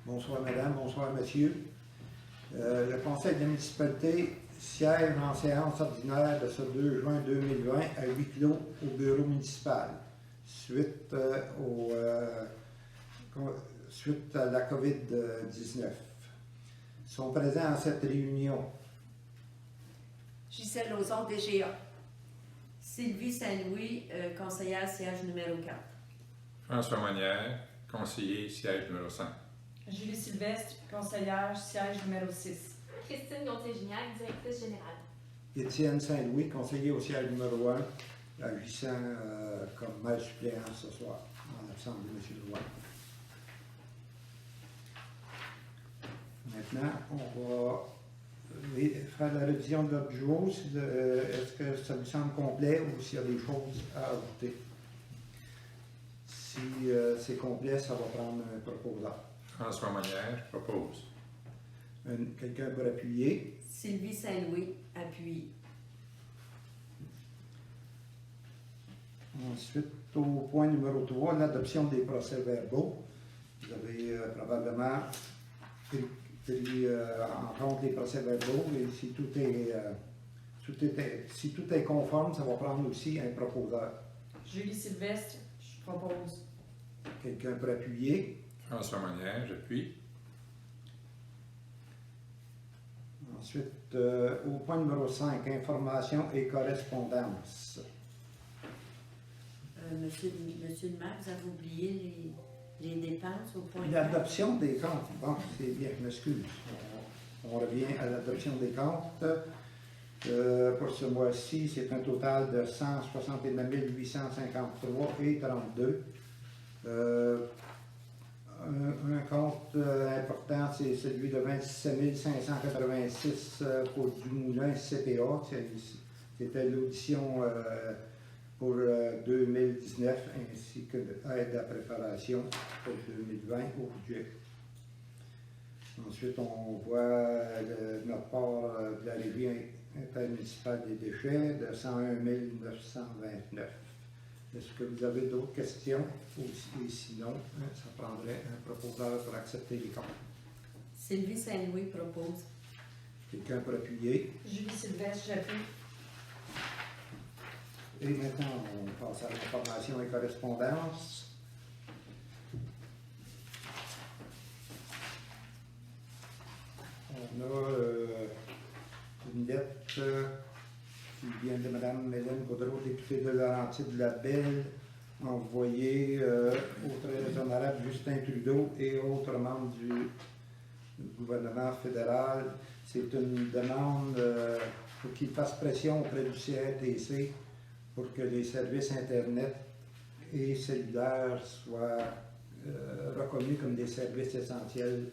Bonsoir madame, bonsoir monsieur. Le conseil de municipalité siège en séance ordinaire de ce 2 juin 2020 à huis clos au bureau municipal suite à la COVID-19. Sont présents à cette réunion Gisèle Lauzon, DGA. Sylvie Saint-Louis, conseillère siège numéro 4. François Monnière, conseiller siège numéro 5. Julie Sylvestre, conseillère, siège numéro 6. Christine Gontier-Gignac, directrice générale. Étienne Saint-Louis, conseiller au siège numéro 1, agissant comme maire suppléant ce soir, en l'absence de M. Drouin. Maintenant, on va faire la révision de l'ordre du jour. Est-ce que ça vous semble complet ou s'il y a des choses à ajouter? Si c'est complet, ça va prendre un proposant. François Monnière, propose. Quelqu'un pour appuyer? Sylvie Saint-Louis, appuie. Ensuite, au point numéro 3, l'adoption des procès-verbaux. Vous avez probablement pris en compte les procès-verbaux et si tout est conforme, ça va prendre aussi un proposeur. Julie Sylvestre, je propose. Quelqu'un pour appuyer? François Monnière, j'appuie. Ensuite, au point numéro 5, information et correspondance. Monsieur le maire, vous avez oublié les dépenses au point 4. L'adoption des comptes. Bon, c'est bien, je m'excuse. On revient à l'adoption des comptes. Pour ce mois-ci, c'est un total de 169 853,32 $. Un compte important, c'est celui de 27 586 pour du Moulin CPA. C'était l'audition pour 2019 ainsi que l'aide à préparation pour 2020 au budget. Ensuite, on voit notre part de la régie intermunicipale des déchets de 101 929. Est-ce que vous avez d'autres questions? Et sinon, ça prendrait un proposeur pour accepter les comptes. Sylvie Saint-Louis propose. Quelqu'un pour appuyer? Julie Sylvestre, j'appuie. Et maintenant, on passe à l'information et correspondance. On a une lettre qui vient de Mme Mélène Gaudreau, députée de Laurentides-la-Belle, envoyée au très honorable Justin Trudeau et autres membres du gouvernement fédéral. C'est une demande pour qu'il fasse pression auprès du CRTC pour que les services Internet et cellulaires soient reconnus comme des services essentiels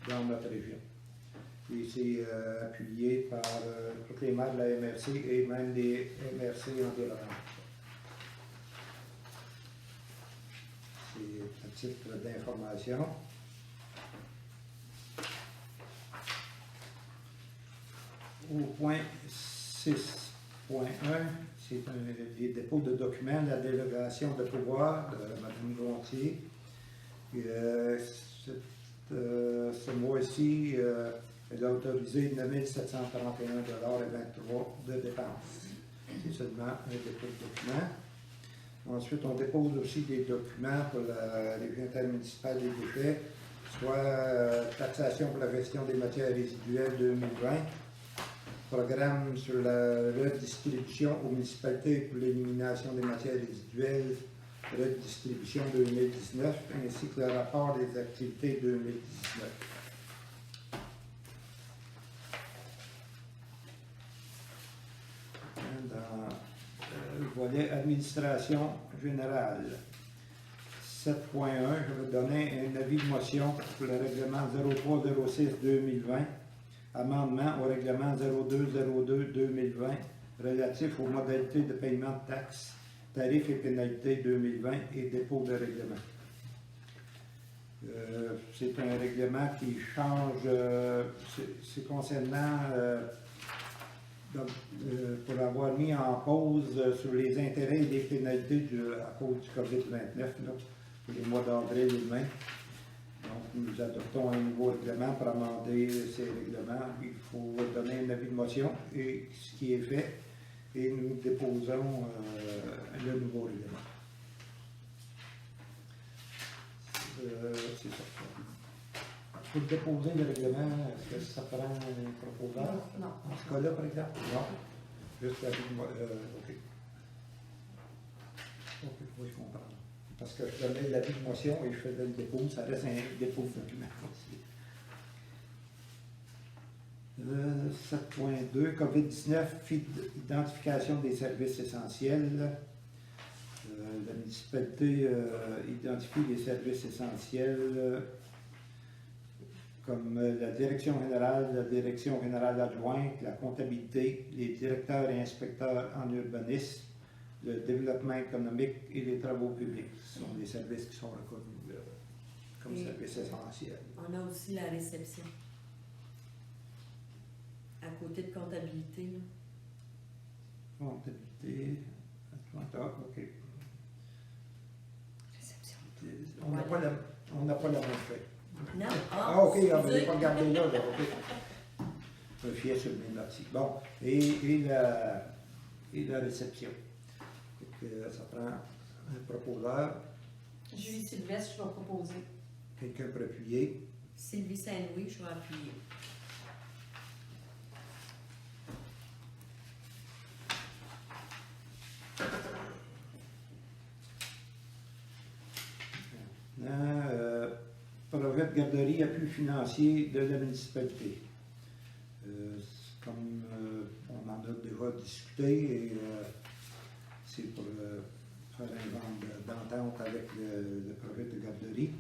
dans notre région. Et c'est appuyé par tous les maires de la MRC et même des MRC environnantes. C'est un titre d'information. Au point 6.1, c'est les dépôts de documents de la délégation de pouvoir de Mme Gontier. Ce mois-ci, elle a autorisé 9 731,23 $ de dépenses. C'est seulement un dépôt de documents. Ensuite, on dépose aussi des documents pour la région intermunicipale des déchets, soit taxation pour la gestion des matières résiduelles 2020, programme sur la redistribution aux municipalités pour l'élimination des matières résiduelles, redistribution 2019, ainsi que le rapport des activités 2019. Dans le volet administration générale, 7.1, je vais donner un avis de motion pour le règlement 0306-2020, amendement au règlement 0202-2020 relatif aux modalités de paiement de taxes, tarifs et pénalités 2020 et dépôt de règlement. C'est un règlement qui change, c'est concernant pour avoir mis en pause sur les intérêts et les pénalités à cause du COVID-19 pour les mois d'avril et mai. Donc, nous adoptons un nouveau règlement pour amender ces règlements, il faut donner un avis de motion, et ce qui est fait, et nous déposons le nouveau règlement. C'est ça. Pour déposer le règlement, est-ce que ça prend un proposeur? Non. En ce cas-là, par exemple? Non. Juste l'avis de motion. OK. OK, oui, je comprends. Parce que je donnais l'avis de motion et je faisais le dépôt, ça reste un dépôt de document aussi. 7.2, COVID-19, identification des services essentiels. La municipalité identifie les services essentiels comme la direction générale adjointe, la comptabilité, les directeurs et inspecteurs en urbanisme, le développement économique et les travaux publics. Ce sont des services qui sont reconnus comme Et services essentiels. On a aussi la réception. À côté de comptabilité. Là. Comptabilité, OK. Réception. On n'a pas la même feuille. Non. Ah, OK, je excusez. n'ai pas regardé là. OK. Je me fiais sur mes notes. Bon, et la réception. Donc, ça prend un proposeur. Julie Sylvestre, je vais proposer. Quelqu'un peut appuyer. Sylvie Saint-Louis, je vais appuyer. Projet de garderie, appui financier de la municipalité. Comme on en a déjà discuté, et c'est pour faire un genre d'entente avec le projet de garderie.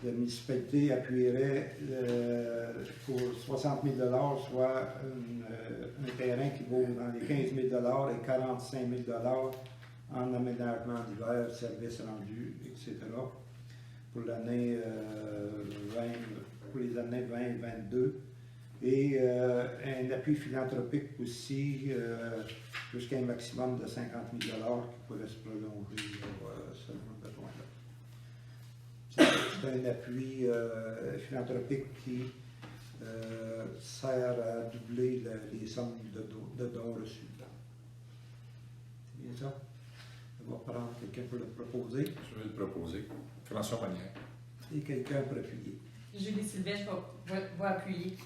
La municipalité appuierait pour 60 000 $, soit un terrain qui vaut dans les 15 000 $ et 45 000 $ en aménagement d'hiver, services rendus, etc. pour l'année pour les années 20 et 22. Et un appui philanthropique aussi jusqu'à un maximum de 50 000 $ qui pourrait se prolonger selon le besoin. C'est un appui philanthropique qui sert à doubler les sommes de dons reçus. C'est bien ça? On va prendre quelqu'un pour le proposer. Je vais le proposer. François Manière. Et quelqu'un pour appuyer. Julie Sylvestre va appuyer.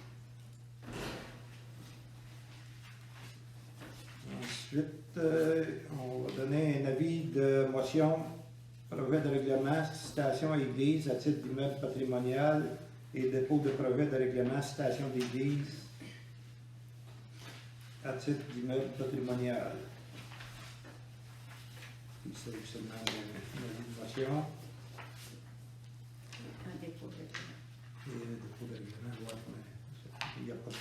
Ensuite, on va donner un avis de motion, projet de règlement, citation à église à titre d'immeuble patrimonial et dépôt de projet de règlement, citation d'église à titre d'immeuble patrimonial. Il s'agit seulement d'une motion Un dépôt de et un dépôt de règlement. Ouais, mais il n'y a pas de...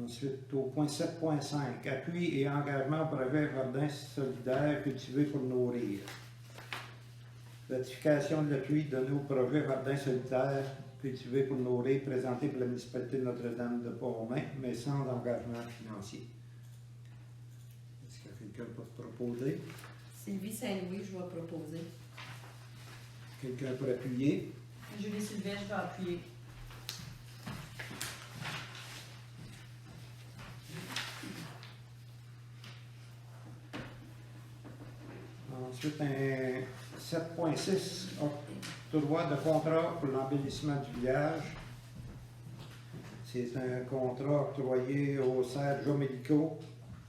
Ensuite, au point 7.5, appui et engagement au projet jardin solidaire cultivé pour nourrir. Ratification de l'appui donné au projet jardin solidaire cultivé pour nourrir présenté par la municipalité de Notre-Dame de Port-Romain, mais sans engagement financier. Est-ce qu'il y a quelqu'un pour proposer? Sylvie Saint-Louis, je vais proposer. Quelqu'un pour appuyer? Julie Sylvestre va appuyer. Ensuite, un 7.6, octroi de contrat pour l'embellissement du village. C'est un contrat octroyé au Sergio Medico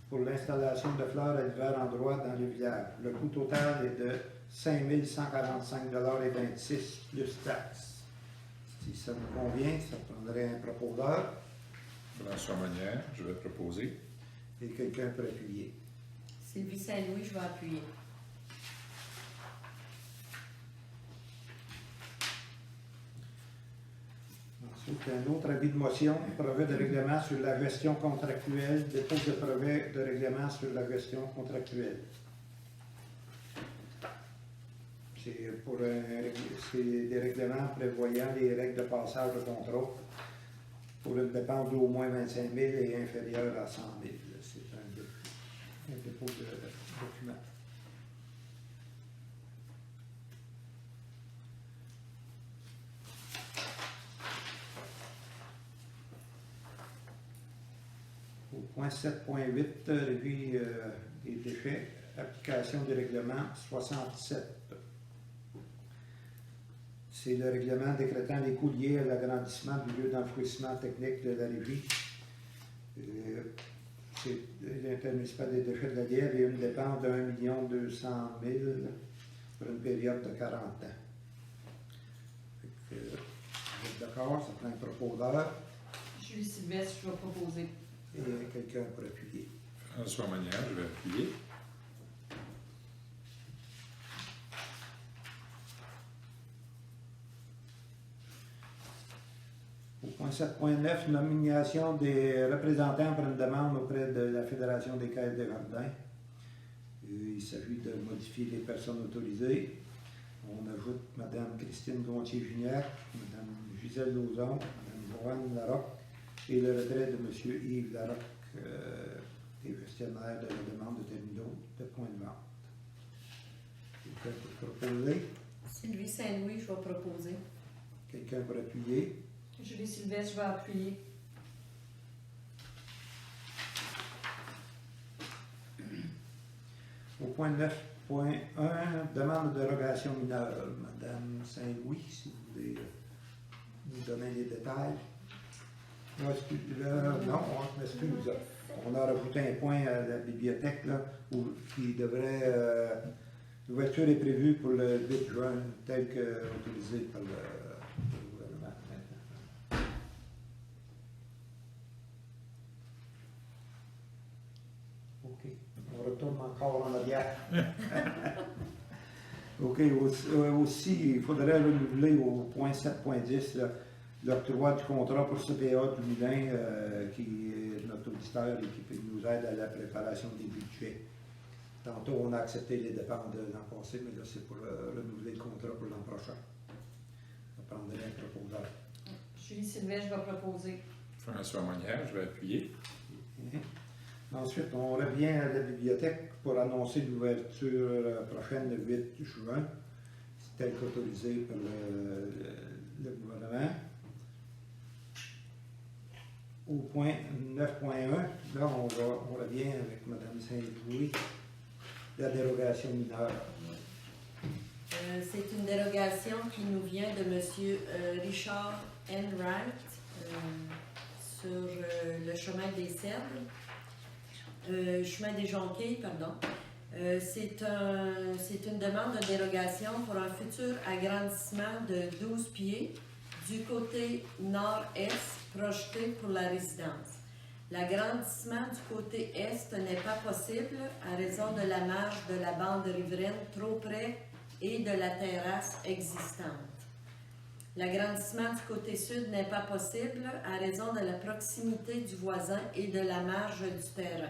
pour l'installation de fleurs à divers endroits dans le village. Le coût total est de 5 145,26 $ plus taxes. Si ça vous convient, ça prendrait un proposeur François Manière, je vais proposer. et quelqu'un peut appuyer. Sylvie Saint-Louis, je vais appuyer. Ensuite, un autre avis de motion, projet de règlement sur la gestion contractuelle, dépôt de projet de règlement sur la gestion contractuelle. C'est des règlements prévoyant les règles de passage de contrat pour une dépense d'au moins 25 000 et inférieure à 100 000. C'est un dépôt de document. Point 7.8, revue des déchets, application du règlement 67. C'est le règlement décrétant les coûts liés à l'agrandissement du lieu d'enfouissement technique de la Régie. C'est l'intermunicipal des déchets de la Lièvre et une dépense de 1 200 000 pour une période de 40 ans. Fait que, vous êtes d'accord, ça prend un proposeur Julie Sylvestre, je vais proposer. et quelqu'un pour appuyer. François Monnier, je vais appuyer. Au point 7.9, nomination des représentants pour une demande auprès de la Fédération des caisses de jardins. Il s'agit de modifier les personnes autorisées. On ajoute Mme Christine Gontier-Gignac, Mme Gisèle Lauzon, Mme Joanne Larocque et le retrait de M. Yves Larocque, des gestionnaires de la demande de terminaux de points de vente. Quelqu'un pour proposer? Sylvie Saint-Louis, je vais proposer. Quelqu'un pour appuyer? Julie Sylvestre, je vais appuyer. Au point 9.1, demande de dérogation mineure. Madame Saint-Louis, si vous voulez nous donner les détails. Non, on m'excuse. On a rajouté un point à la bibliothèque là, qui devrait. L'ouverture est prévue pour le 8 juin, tel qu'autorisé par le gouvernement. OK. On retourne encore en arrière. OK. Aussi, il faudrait renouveler au point 7.10 l'octroi du contrat pour CPA du Moulin, qui est notre auditeur et qui nous aide à la préparation des budgets. Tantôt, on a accepté les dépenses de l'an passé, mais là, c'est pour renouveler le contrat pour l'an prochain. Ça prendrait un proposeur. Julie Sylvestre, je vais proposer. François Monnier, je vais appuyer. Ensuite, on revient à la bibliothèque pour annoncer l'ouverture prochaine le 8 juin, tel qu'autorisé par le gouvernement. Au point 9.1, là, on revient avec Mme Saint-Louis, la dérogation mineure. C'est une dérogation qui nous vient de M. Richard Enright sur le chemin des Cèdres, chemin des Jonquilles, pardon. C'est une demande de dérogation pour un futur agrandissement de 12 pieds du côté nord-est projeté pour la résidence. L'agrandissement du côté est n'est pas possible à raison de la marge de la bande riveraine trop près et de la terrasse existante. L'agrandissement du côté sud n'est pas possible à raison de la proximité du voisin et de la marge du terrain.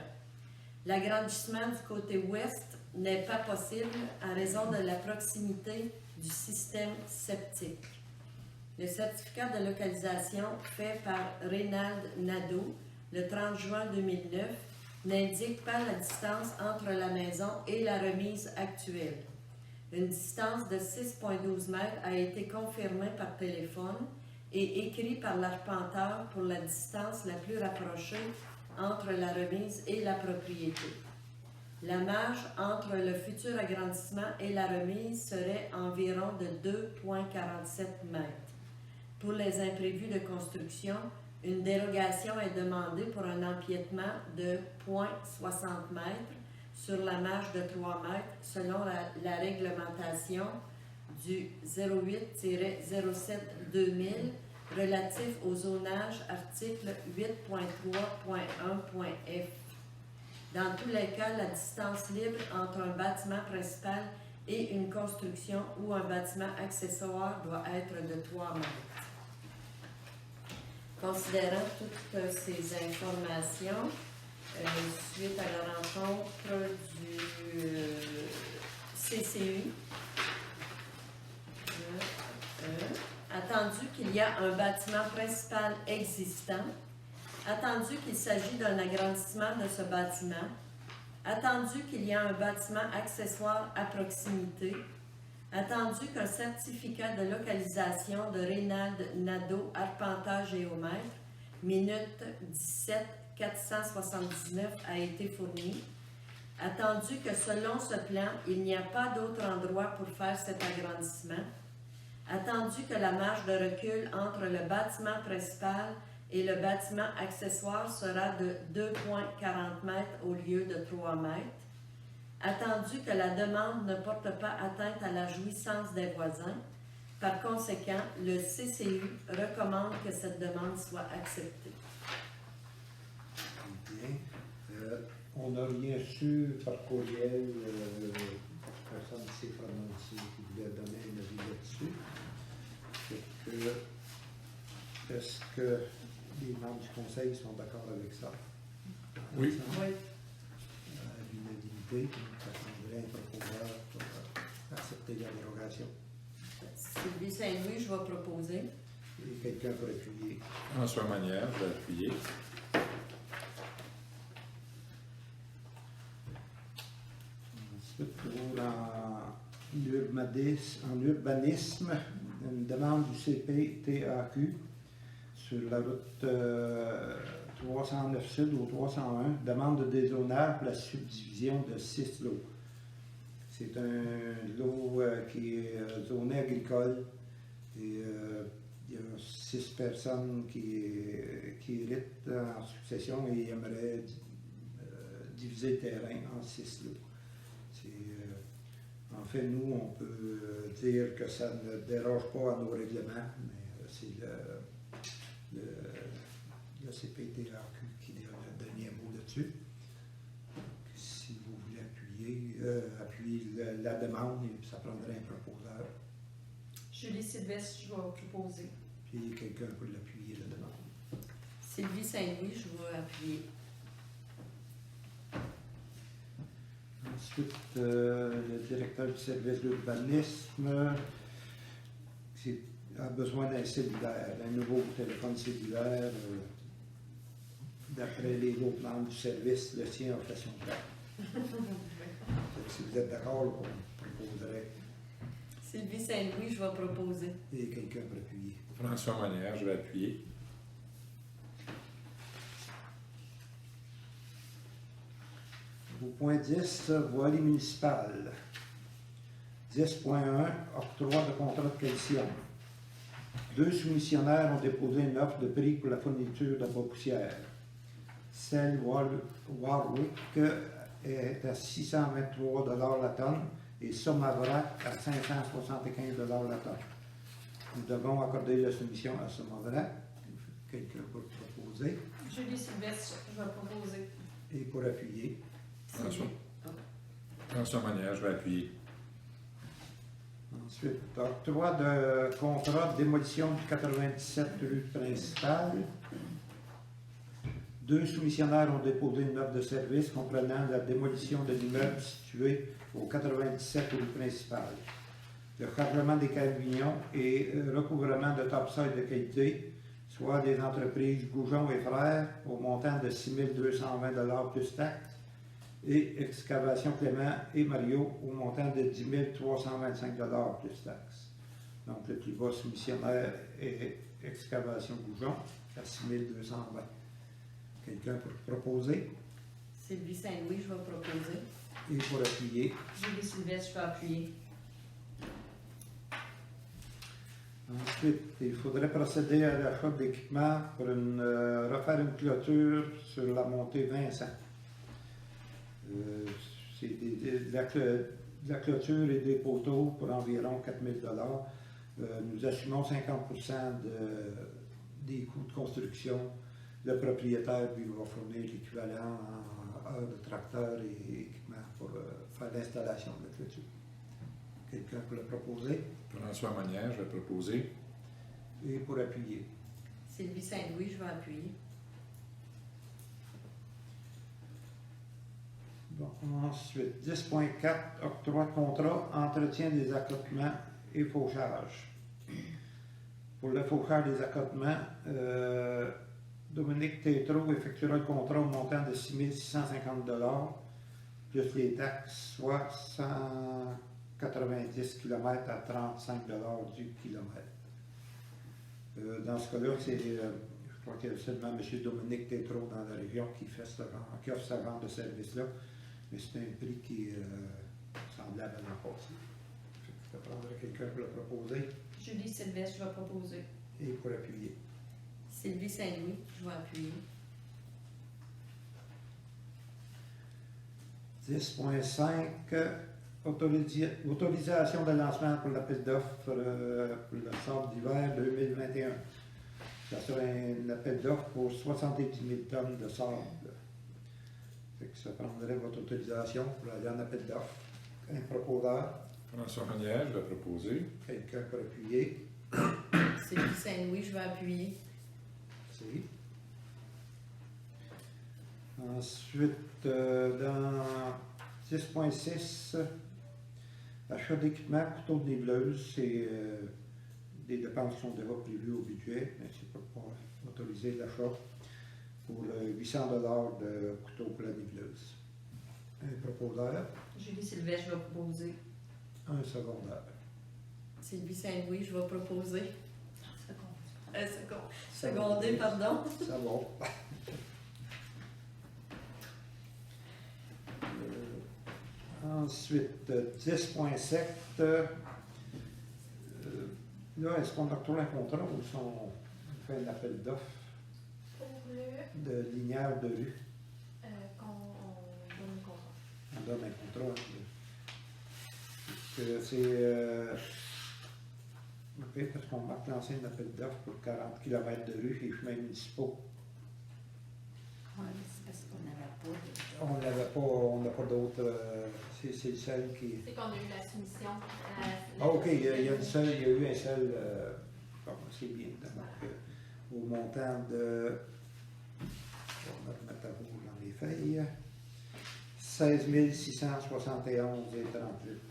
L'agrandissement du côté ouest n'est pas possible à raison de la proximité du système septique. Le certificat de localisation fait par Reynald Nadeau le 30 juin 2009 n'indique pas la distance entre la maison et la remise actuelle. Une distance de 6,12 mètres a été confirmée par téléphone et écrite par l'arpenteur pour la distance la plus rapprochée entre la remise et la propriété. La marge entre le futur agrandissement et la remise serait environ de 2,47 mètres. Pour les imprévus de construction, une dérogation est demandée pour un empiètement de 0,60 mètres sur la marge de 3 mètres selon la réglementation du 08-07-2000 relatif au zonage article 8.3.1.f. Dans tous les cas, la distance libre entre un bâtiment principal et une construction ou un bâtiment accessoire doit être de 3 mètres. Considérant toutes ces informations, suite à la rencontre du CCU, attendu qu'il y a un bâtiment principal existant, attendu qu'il s'agit d'un agrandissement de ce bâtiment, attendu qu'il y a un bâtiment accessoire à proximité, attendu qu'un certificat de localisation de Reynald Nadeau, arpenteur géomètre, minute 479 a été fourni. Attendu que selon ce plan, il n'y a pas d'autre endroit pour faire cet agrandissement. Attendu que la marge de recul entre le bâtiment principal et le bâtiment accessoire sera de 2,40 mètres au lieu de 3 mètres. Attendu que la demande ne porte pas atteinte à la jouissance des voisins. Par conséquent, le CCU recommande que cette demande soit acceptée. Bien. On n'a rien su par courriel. Personne ne s'est prononcé qui voulait donner une avis là-dessus. Est-ce que les membres du conseil sont d'accord avec ça? Oui. Oui. À l'unanimité, ça prendrait un proposeur pour accepter la dérogation. Sylvie Saint-Louis, je vais proposer. Et quelqu'un pour appuyer. François Manière, je vais appuyer. Ensuite, pour en urbanisme, une demande du CPTAQ sur la route 309 Sud au 301, demande de dézonage pour la subdivision de 6 lots. C'est un lot qui est zoné agricole et il y a 6 personnes qui héritent en succession et ils aimeraient diviser le terrain en 6 lots. En fait, nous, on peut dire que ça ne déroge pas à nos règlements, mais c'est le CPTAQ qui a le dernier mot là-dessus. Si vous voulez appuyer la demande, ça prendrait un proposeur. Julie Sylvestre, je vais proposer. Puis quelqu'un peut l'appuyer, la demande. Sylvie Saint-Louis, je vais appuyer. Ensuite, le directeur du service d'urbanisme a besoin d'un cellulaire, d'un nouveau téléphone cellulaire. D'après les autres membres du service, le sien a fait son plan. Si vous êtes d'accord, on proposerait. Sylvie Saint-Louis, je vais proposer. Et quelqu'un pour appuyer. François Manière, je vais appuyer. Au point 10, voirie municipale. 10.1, octroi de contrat de calcium. 2 soumissionnaires ont déposé une offre de prix pour la fourniture de bois poussière. Celle Warwick est à 623 $ la tonne et Somavrac à 575 $ la tonne. Nous devons accorder la soumission à Somavrac. Quelqu'un pour proposer Julie Sylvestre, je vais proposer. et pour appuyer. François Manière, je vais appuyer. Ensuite, octroi de contrat de démolition du 97 rue principale. 2 soumissionnaires ont déposé une offre de service comprenant la démolition de l'immeuble situé au 97 rue principale, le chargement des camions et recouvrement de topsoil de qualité, soit des entreprises Goujon et Frères, au montant de 6 220 $ plus taxes, et Excavation Clément et Mario au montant de 10 325 $ plus taxes. Donc le plus bas soumissionnaire est Excavation Goujon à 6 220. Quelqu'un pour proposer Sylvie Saint-Louis, je vais proposer. et pour appuyer. Julie Sylvestre, je vais appuyer. Ensuite, il faudrait procéder à l'achat d'équipements pour refaire une clôture sur la montée Vincent. C'est de la clôture et des poteaux pour environ 4 000 $. Nous assumons 50% des coûts de construction. Le propriétaire lui va fournir l'équivalent en heures de tracteur et équipement pour faire l'installation de la clôture. Quelqu'un peut le proposer François Manière, je vais proposer. et pour appuyer. Sylvie Saint-Louis, je vais appuyer. Bon, ensuite, 10.4, octroi de contrat, entretien des accotements et fauchage. Pour le fauchage des accotements, Dominique Tétrault effectuera le contrat au montant de 6 650 $ plus les taxes, soit 190 km à 35 $ du kilomètre. Dans ce cas-là, il Je crois qu'il y a seulement M. Dominique Tétrault dans la région qui offre ce genre de service-là. Mais c'est un prix qui est semblable à l'an passé. Je vais prendre quelqu'un pour le proposer Julie Sylvestre, je vais proposer. et pour appuyer. Sylvie Saint-Louis, je vais appuyer. 10.5, autorisation de lancement pour l'appel d'offres pour le sort d'hiver 2021. Ça sera un appel d'offres pour 70 000 tonnes de sable. Fait que ça prendrait votre autorisation pour aller en appel d'offres. Un proposeur, François Manière, je vais proposer. quelqu'un pour appuyer. Sylvie Saint-Louis, je vais appuyer. Merci. Ensuite, dans 10.6, achat d'équipement, couteau de nébleuse, c'est des dépenses qui sont déjà prévues au budget, mais c'est pas autoriser l'achat pour 800 $ de couteau pour la nébleuse. Un proposeur, Julie Sylvestre, je vais proposer. un secondaire. Sylvie Saint-Louis, je vais proposer. Second. Secondé, pardon. Ça va. Ensuite, 10.7. Là, est-ce qu'on octroie un contrat ou on fait un appel d'offres Pour le de linéaire de rue? qu'on donne le contrat. On donne un contrat. C'est. OK, parce qu'on va lancer un appel d'offres pour 40 km de rue et chemins municipaux. Oui, c'est parce qu'on n'avait pas de... On n'a pas d'autres. C'est celle qui. C'est qu'on a eu la soumission. Ah, OK, il y a eu un seul. Bon, c'est bien. Donc, au montant de. On va remettre à vous dans les feuilles. 16 671 et 38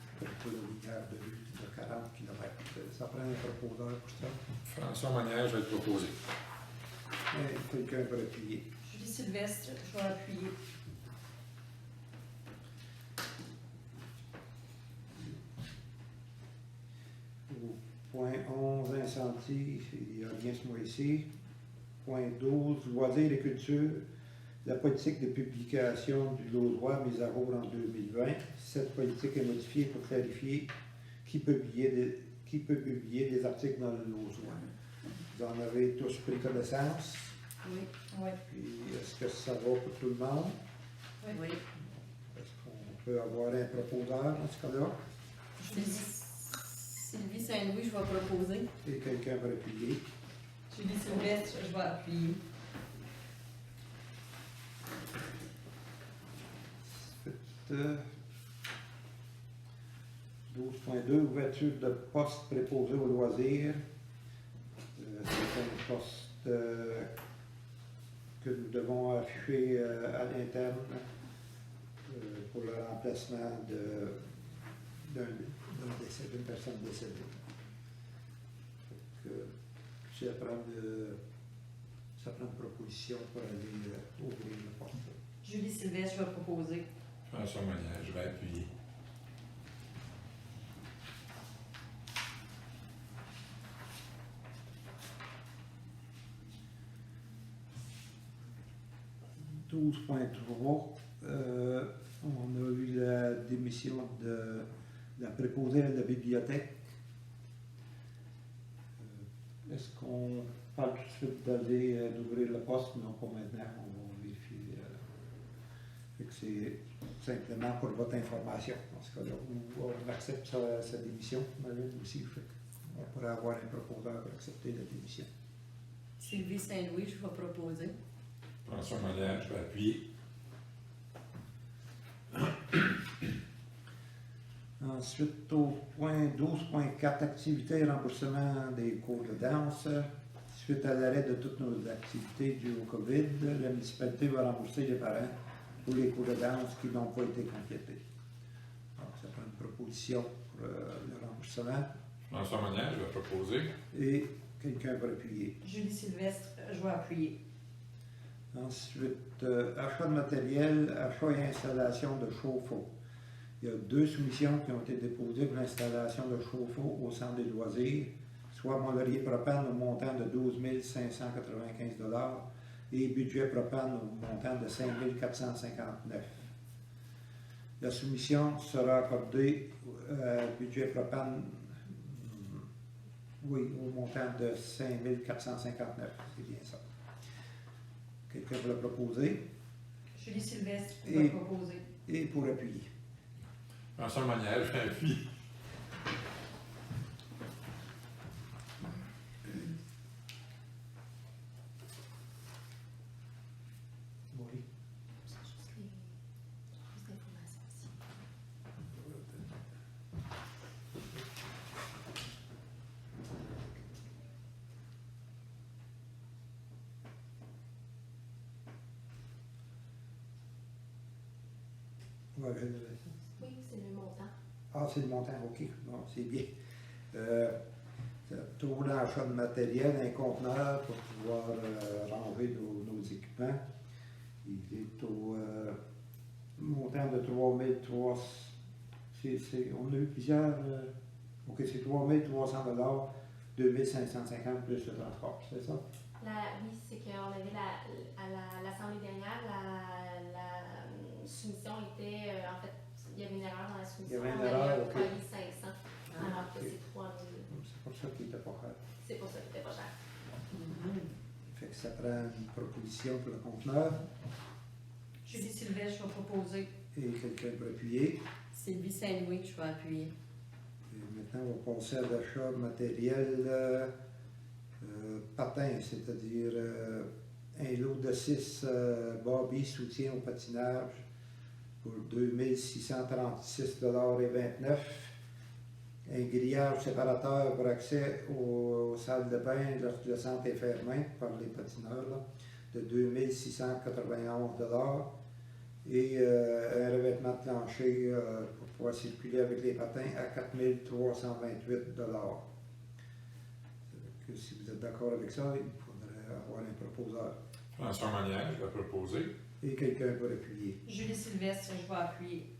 pour le linéaire de rue de 40 km. Ça prend un proposeur pour ça. François Manière, je vais te proposer. Et quelqu'un pour appuyer. Julie Sylvestre, je vais appuyer. Au point 11, incendie, il n'y a rien ce mois-ci. Point 12, loisirs et culture. La politique de publication du Lausois mise à jour en 2020. Cette politique est modifiée pour clarifier qui peut publier des articles dans le Lausois. Vous en avez tous pris connaissance. Oui. Oui. Puis, est-ce que ça va pour tout le monde? Oui. Est-ce qu'on peut avoir un proposeur dans ce cas-là? Sylvie Saint-Louis, je vais proposer. Et quelqu'un va appuyer. Julie Sylvestre, je vais appuyer. Ensuite, 12.2, ouverture de poste préposé aux loisirs. C'est un poste que nous devons afficher à l'interne pour le remplacement d'une personne décédée. Donc, ça prend une proposition pour aller ouvrir le poste. Julie Sylvestre, je vais proposer. François Manière, je vais appuyer. On a eu la démission de la préposée à la bibliothèque. Est-ce qu'on parle tout de suite d'aller d'ouvrir le poste? Non, pas maintenant, on va vérifier. Fait que c'est simplement pour votre information dans ce cas-là. On accepte sa démission, Marlène aussi. Fait on pourrait avoir un proposeur pour accepter la démission. Sylvie Saint-Louis, je vais proposer. François Manière, je vais appuyer. Ensuite, au point 12.4, activités et remboursement des cours de danse. Suite à l'arrêt de toutes nos activités dues au COVID, la municipalité va rembourser les parents pour les cours de danse qui n'ont pas été complétés. Donc, ça prend une proposition pour le remboursement. François Manière, je vais proposer. Et quelqu'un va appuyer. Julie Sylvestre, je vais appuyer. Ensuite, achat de matériel, achat et installation de chauffe-eau. Il y a 2 soumissions qui ont été déposées pour l'installation de chauffe-eau au centre des loisirs. soit Mont-Laurier Propane au montant de 12 595 et budget propane au montant de 5 459. La soumission sera accordée budget propane oui, au montant de 5 459, c'est bien ça. Quelqu'un veut le proposer Julie Sylvestre Et- va proposer. et pour appuyer. François Monnier, je fais un fi. Oui. C'est juste plus d'informations aussi. Ouais, Oui, c'est le montant. ah, c'est le montant, ok. Bon, c'est bien. Pour l'achat de matériel, un conteneur pour pouvoir ranger nos équipements. Il est au montant de 3300. On a eu plusieurs. Ok, c'est 3300 $, 2550 plus le transport, c'est ça? Oui, c'est qu'on avait à l'Assemblée dernière, la soumission était, en fait, il y avait une erreur dans la soumission. Il y avait une On avait erreur, ok. octroyé 500, alors que ok. c'est 3000. C'est pour ça qu'il n'était pas cher. C'est pour ça que c'était pas cher. Fait que ça prend une proposition pour le conteneur Julie Sylvestre va proposer. et quelqu'un peut appuyer. Sylvie Saint-Louis, je vais appuyer. Et maintenant, on va passer à l'achat de matériel patin, c'est-à-dire un lot de 6 bobbies soutien au patinage pour 2636,29 $. Un grillage séparateur pour accès aux salles de bain lorsque le centre est fermé par les patineurs là, de 2691 $. Et un revêtement de plancher pour pouvoir circuler avec les patins à 4328 $. Que si vous êtes d'accord avec ça, il faudrait avoir un proposeur. François Monnier, je vais proposer. Et quelqu'un peut appuyer. Julie Sylvestre, je vais appuyer.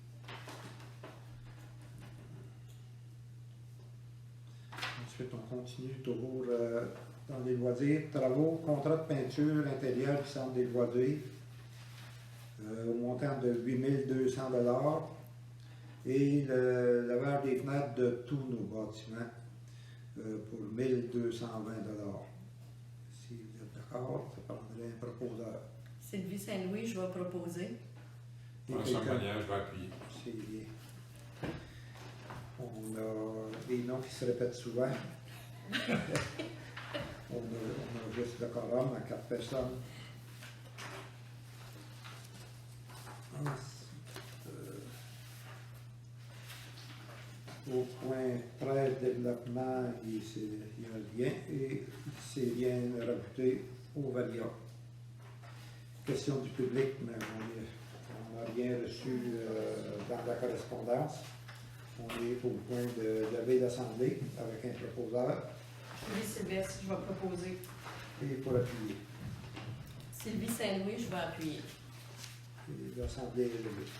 Ensuite, on continue toujours dans les loisirs. Travaux, contrat de peinture intérieure du centre des loisirs au montant de 8200 $. Et le lavage des fenêtres de tous nos bâtiments pour 1220 $. Si vous êtes d'accord, ça prendrait un proposeur. Sylvie Saint-Louis, je vais proposer. Et François quelqu'un- Monnier, je vais appuyer. C'est bien. On a des noms qui se répètent souvent. on a juste le quorum à 4 personnes. Ensuite, au point 13, développement, il y a rien et c'est rien rajouté au varia. Question du public, mais on n'a rien reçu dans la correspondance. On est au point de lever l'Assemblée avec un proposeur Julie Sylvestre, je vais proposer. et pour appuyer. Sylvie Saint-Louis, je vais appuyer. Et l'Assemblée est levée.